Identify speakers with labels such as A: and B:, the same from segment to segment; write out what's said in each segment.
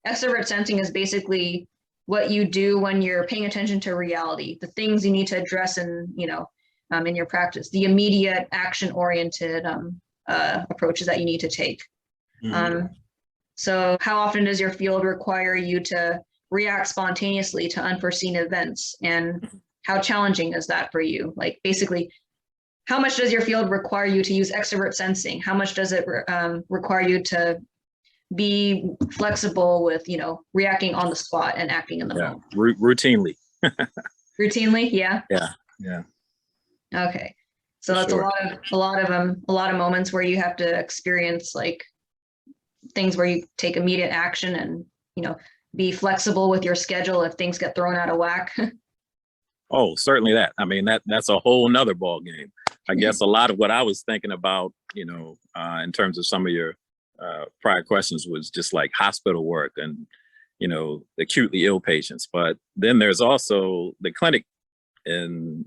A: extrovert sensing is basically what you do when you're paying attention to reality, the things you need to address in, in your practice, the immediate action-oriented approaches that you need to take. So how often does your field require you to react spontaneously to unforeseen events? And how challenging is that for you? Like basically, how much does your field require you to use extrovert sensing? How much does it require you to be flexible with, reacting on the spot and acting in the moment?
B: Routinely.
A: Routinely, yeah.
B: Yeah.
A: Okay, so that's
B: sure.
A: a lot of moments where you have to experience like things where you take immediate action and be flexible with your schedule if things get thrown out of whack.
B: Oh, certainly that. I mean, that's a whole nother ball game. I guess a lot of what I was thinking about, in terms of some of your prior questions was just like hospital work and, acutely ill patients. But then there's also the clinic and,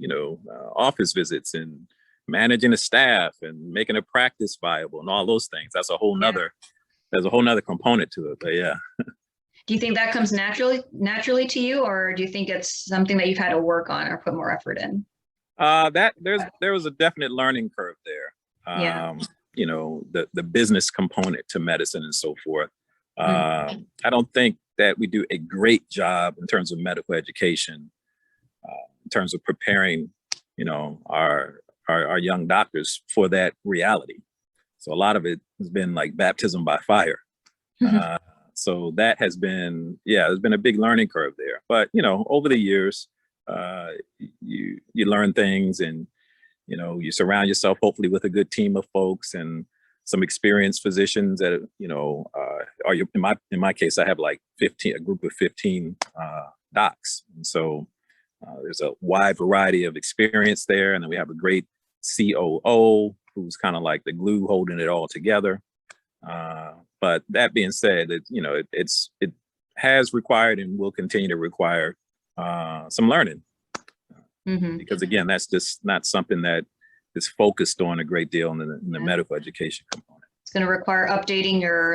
B: office visits and managing the staff and making a practice viable and all those things. That's a whole nother, there's a whole nother component to it, but yeah.
A: Do you think that comes naturally to you, or do you think it's something that you've had to work on or put more effort in?
B: There was a definite learning curve there. The business component to medicine and so forth. I don't think that we do a great job in terms of medical education, in terms of preparing, our young doctors for that reality. So a lot of it has been like baptism by fire. So that has been, there's been a big learning curve there. But, over the years, you learn things and, you surround yourself hopefully with a good team of folks and some experienced physicians that, in my case, I have like a group of 15 docs. And so there's a wide variety of experience there. And then we have a great COO who's kind of like the glue holding it all together. But that being said, it has required and will continue to require some learning. Because again, that's just not something that is focused on a great deal in the medical education component.
A: It's going to require updating your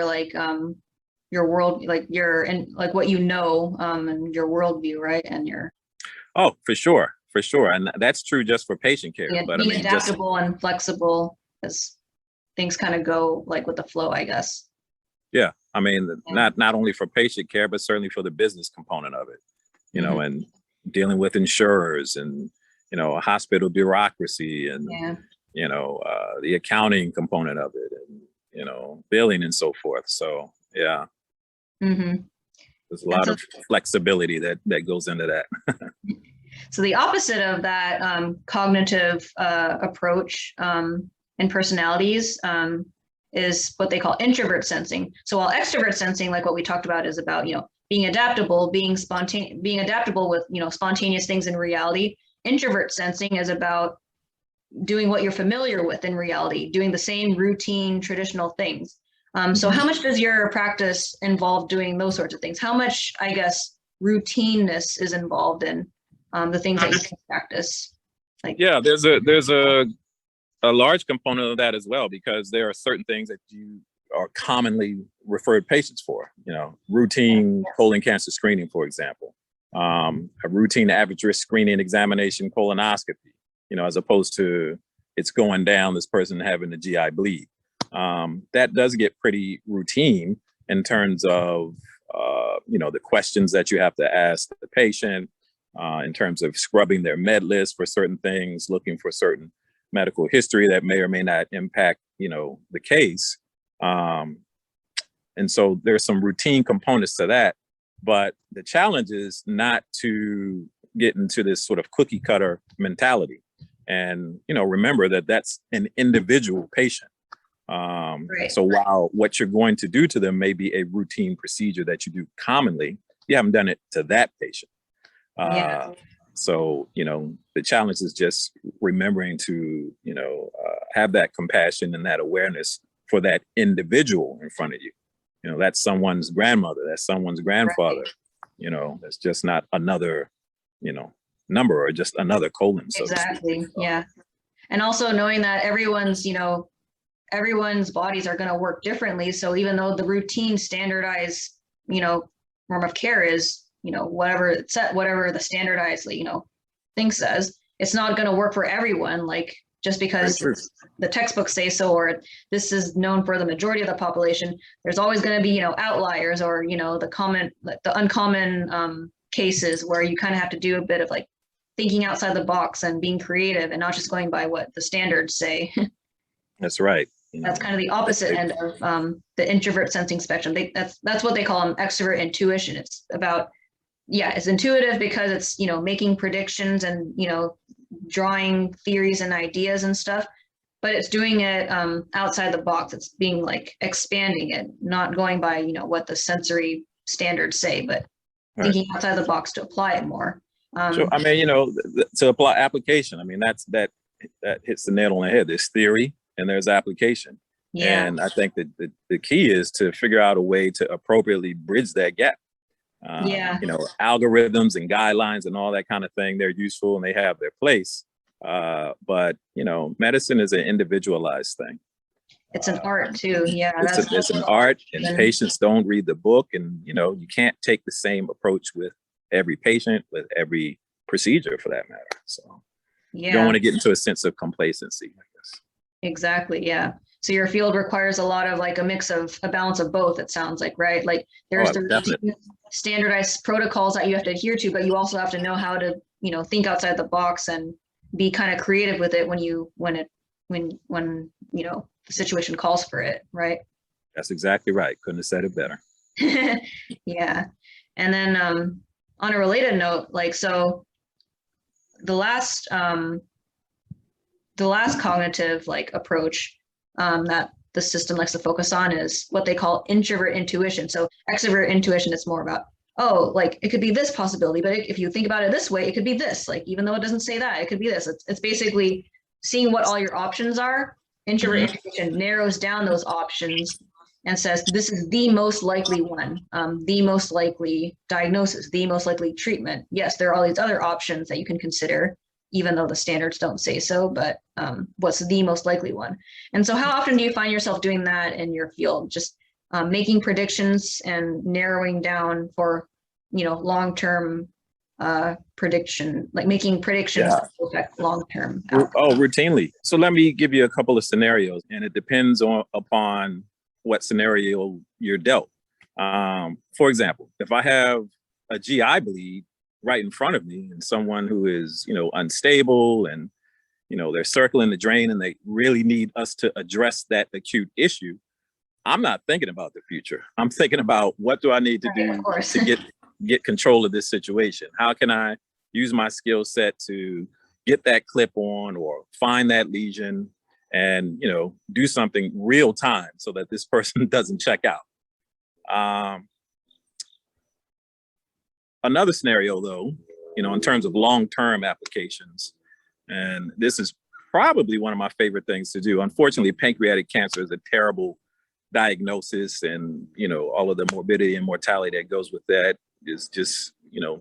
A: your world, like what and your worldview, right? And your
B: for sure, and that's true just for patient care. But
A: being adaptable and flexible as things kind of go like with the flow, I guess.
B: Yeah, I mean, not only for patient care, but certainly for the business component of it. And dealing with insurers and, hospital bureaucracy and, the accounting component of it and, billing and so forth. So, yeah, there's a lot of flexibility that goes into that.
A: So the opposite of that cognitive approach and personalities is what they call introvert sensing. So while extrovert sensing, like what we talked about, is about, being adaptable, being adaptable with, spontaneous things in reality. Introvert sensing is about doing what you're familiar with in reality, doing the same routine, traditional things. So how much does your practice involve doing those sorts of things? How much, I guess, routineness is involved in the things that you can practice?
B: There's a large component of that as well, because there are certain things that you are commonly referred patients for, routine colon cancer screening, for example, a routine average risk screening examination, colonoscopy, as opposed to it's going down, this person having a GI bleed. That does get pretty routine in terms of, the questions that you have to ask the patient, in terms of scrubbing their med list for certain things, looking for certain medical history that may or may not impact, the case. And so there's some routine components to that, but the challenge is not to get into this sort of cookie cutter mentality. And, remember that that's an individual patient.
A: Right.
B: So while what you're going to do to them may be a routine procedure that you do commonly, you haven't done it to that patient. So, the challenge is just remembering to, have that compassion and that awareness for that individual in front of you. That's someone's grandmother, that's someone's grandfather, that's just not another, number or just another colon. So
A: exactly. Yeah. And also knowing that everyone's bodies are going to work differently. So even though the routine standardized, form of care is, whatever it's set, whatever the standardized, thing says, it's not going to work for everyone. Like just because the textbooks say so, or this is known for the majority of the population, there's always going to be, outliers or, the uncommon cases where you kind of have to do a bit of like thinking outside the box and being creative and not just going by what the standards say.
B: That's right.
A: That's kind of the opposite end of the introvert sensing spectrum. That's what they call extrovert intuition. It's about, it's intuitive because it's, making predictions and, drawing theories and ideas and stuff, but it's doing it outside the box. It's being like expanding it, not going by, what the sensory standards say, but thinking outside the box to apply it more.
B: So, I mean, to apply application, I mean, that hits the nail on the head. There's theory and there's application. Yeah. And I think that the key is to figure out a way to appropriately bridge that gap. Algorithms and guidelines and all that kind of thing, they're useful and they have their place. But, medicine is an individualized thing.
A: It's an art too. Yeah.
B: It's an art, and patients don't read the book, and, you can't take the same approach with every patient, with every procedure for that matter. So you don't want to get into a sense of complacency, I guess.
A: Exactly. Yeah. So your field requires a lot of like a balance of both, it sounds like, right? Like there's the standardized protocols that you have to adhere to, but you also have to know how to, think outside the box and be kind of creative with it when the situation calls for it, right?
B: That's exactly right. Couldn't have said it better.
A: Yeah. And then on a related note, like, so the last cognitive like approach that the system likes to focus on is what they call introvert intuition. So extrovert intuition is more about, like it could be this possibility, but if you think about it this way, it could be this, like, even though it doesn't say that, it could be this. It's basically seeing what all your options are. Introvert intuition narrows down those options and says, this is the most likely one, the most likely diagnosis, the most likely treatment. Yes, there are all these other options that you can consider, even though the standards don't say so, but what's the most likely one? And so how often do you find yourself doing that in your field? Just making predictions and narrowing down for, long-term prediction, like making predictions that affect long-term outcomes?
B: Routinely. So let me give you a couple of scenarios, and it depends upon what scenario you're dealt. For example, if I have a GI bleed right in front of me and someone who is, unstable and, they're circling the drain and they really need us to address that acute issue, I'm not thinking about the future. I'm thinking about what do I need to do to get control of this situation? How can I use my skill set to get that clip on or find that lesion and, do something real time so that this person doesn't check out. Another scenario, though, in terms of long-term applications, and this is probably one of my favorite things to do. Unfortunately, pancreatic cancer is a terrible diagnosis, and, all of the morbidity and mortality that goes with that is just,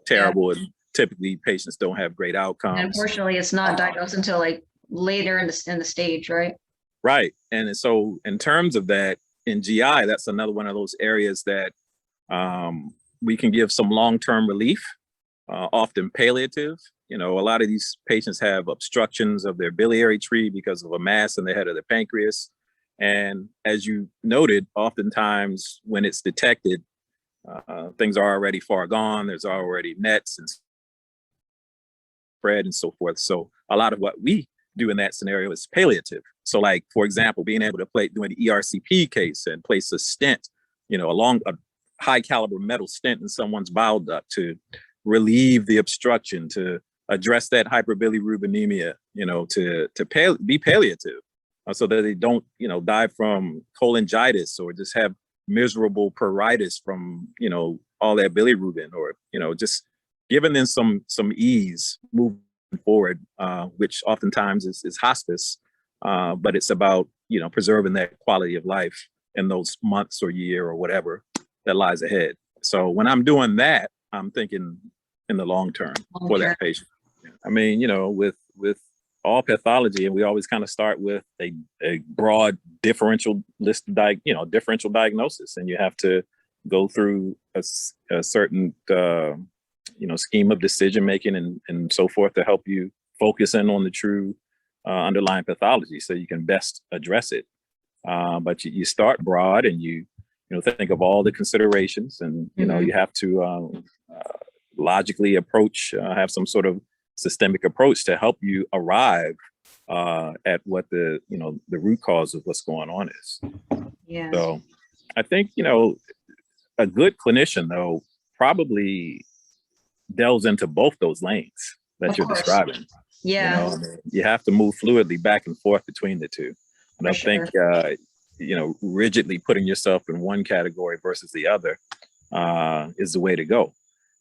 B: terrible. And typically patients don't have great outcomes.
A: And unfortunately, it's not diagnosed until like later in the stage, right?
B: Right. And so in terms of that, in GI, that's another one of those areas that we can give some long-term relief, often palliative. A lot of these patients have obstructions of their biliary tree because of a mass in the head of the pancreas. And as you noted, oftentimes when it's detected, things are already far gone. There's already nets and spread and so forth. So a lot of what we do in that scenario is palliative. So like, for example, being able to doing the ERCP case and place a stent, along a high caliber metal stent in someone's bile duct to relieve the obstruction, to address that hyperbilirubinemia, to be palliative so that they don't, die from cholangitis or just have miserable pruritus from, all that bilirubin, or, just giving them some ease moving forward, which oftentimes is hospice, but it's about, preserving that quality of life in those months or year or whatever that lies ahead. So when I'm doing that, I'm thinking in the long term for that patient. I mean, with all pathology, and we always kind of start with a broad differential list of differential diagnosis, and you have to, go through a certain, scheme of decision making and so forth to help you focus in on the true underlying pathology so you can best address it. But you start broad and you think of all the considerations, and you have to logically approach, have some sort of systemic approach to help you arrive at what the root cause of what's going on is.
A: Yeah.
B: So I think a good clinician though probably delves into both those lanes that
A: Of
B: you're
A: course.
B: describing.
A: Yeah.
B: You have to move fluidly back and forth between the two. I don't think rigidly putting yourself in one category versus the other is the way to go.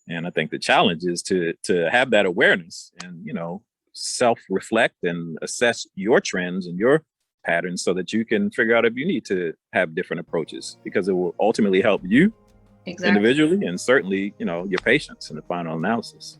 B: And I think the challenge is to have that awareness and self-reflect and assess your trends and your patterns so that you can figure out if you need to have different approaches, because it will ultimately help you individually and certainly your patients in the final analysis.